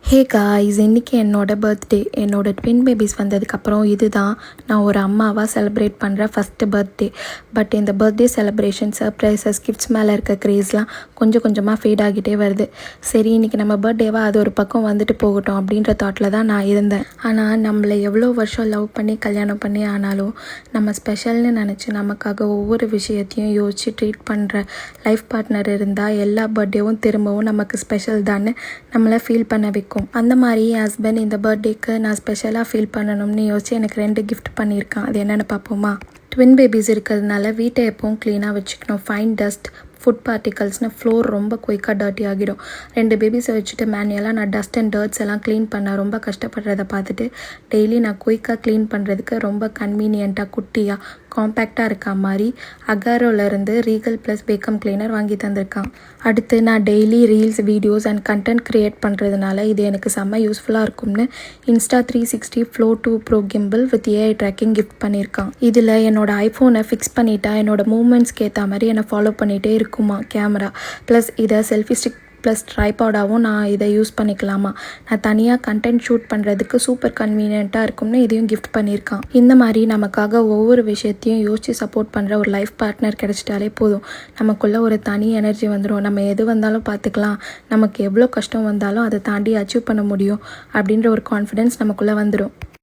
Hey guys, இன்றைக்கி என்னோடய birthday. என்னோடய ட்வின் பேபிஸ் வந்ததுக்கப்புறம் இதுதான் நான் ஒரு அம்மாவாக செலிப்ரேட் பண்ணுற ஃபஸ்ட்டு பர்த்டே. பட் இந்த பர்த்டே செலிப்ரேஷன், சர்ப்ரைசஸ், கிஃப்ட்ஸ் மேலே இருக்க க்ரேஸ்லாம் கொஞ்சம் கொஞ்சமாக ஃபேட் ஆகிட்டே வருது. சரி, இன்றைக்கி நம்ம பர்த்டேவாக அது ஒரு பக்கம் வந்துட்டு போகட்டும் அப்படின்ற தாட்டில் தான் நான் இருந்தேன். ஆனால் நம்மளை எவ்வளோ வருஷம் லவ் பண்ணி கல்யாணம் பண்ணி ஆனாலும் நம்ம ஸ்பெஷல்னு நினச்சி நமக்காக ஒவ்வொரு விஷயத்தையும் யோசித்து ட்ரீட் பண்ணுற லைஃப் பார்ட்னர் இருந்தால் எல்லா பர்த்டேவும் திரும்பவும் நமக்கு ஸ்பெஷல் தான்னு நம்மளை ஃபீல் பண்ண வைக்கும். அந்த மாதிரி என் ஹஸ்பண்ட் இந்த பர்த்டேக்கு நான் ஸ்பெஷலாக ஃபீல் பண்ணணும்னு யோசிச்சு எனக்கு 2 கிஃப்ட் பண்ணியிருக்கான். அது என்னென்னு பார்ப்போமா? ட்வின் பேபிஸ் இருக்கிறதுனால வீட்டை எப்பவும் க்ளீனாக வச்சுக்கணும். ஃபைன் டஸ்ட், ஃபுட் பார்ட்டிகல்ஸ்னு ஃப்ளோர் ரொம்ப குயிக்காக டர்ட்டி ஆகிடும். 2 பேபிஸை வச்சுட்டு மேனுவலாக நான் டஸ்ட் அண்ட் டர்ட்ஸ் எல்லாம் க்ளீன் பண்ண ரொம்ப கஷ்டப்படுறதை பார்த்துட்டு டெய்லி நான் குயிக்காக க்ளீன் பண்ணுறதுக்கு ரொம்ப கன்வீனியண்ட்டாக குட்டியாக காம்பேக்டாக இருக்கா மாதிரி அகாரோலேருந்து ரீகல் ப்ளஸ் பேக்கம் கிளீனர் வாங்கி தந்திருக்கான். அடுத்து நான் daily reels, videos and content create பண்ணுறதுனால இது எனக்கு செம்ம யூஸ்ஃபுல்லாக இருக்கும்னு Insta 360 Flow 2 Pro Gimbal with AI tracking gift பண்ணியிருக்கான். இதில் என்னோடய ஐஃபோனை ஃபிக்ஸ் பண்ணிட்டா என்னோடய மூமெண்ட்ஸ்க்கு ஏற்ற மாதிரி என்னை ஃபாலோ பண்ணிகிட்டே இருக்குமா கேமரா. ப்ளஸ் இதை செல்ஃபி ஸ்டிக் ப்ளஸ் ட்ரைபாடாகவும் நான் இதை யூஸ் பண்ணிக்கலாமா. நான் தனியாக கண்டென்ட் ஷூட் பண்ணுறதுக்கு சூப்பர் கன்வீனியண்ட்டாக இருக்கும்னு இதையும் கிஃப்ட் பண்ணியிருக்கான். இந்த மாதிரி நமக்காக ஒவ்வொரு விஷயத்தையும் யோசித்து சப்போர்ட் பண்ணுற ஒரு லைஃப் பார்ட்னர் கிடச்சிட்டாலே போதும். நமக்குள்ளே ஒரு தனி எனர்ஜி வந்துடும். நம்ம எது வந்தாலும் பார்த்துக்கலாம், நமக்கு எவ்வளோ கஷ்டம் வந்தாலும் அதை தாண்டி அச்சீவ் பண்ண முடியும் அப்படின்ற ஒரு கான்ஃபிடென்ஸ் நமக்குள்ளே வந்துடும்.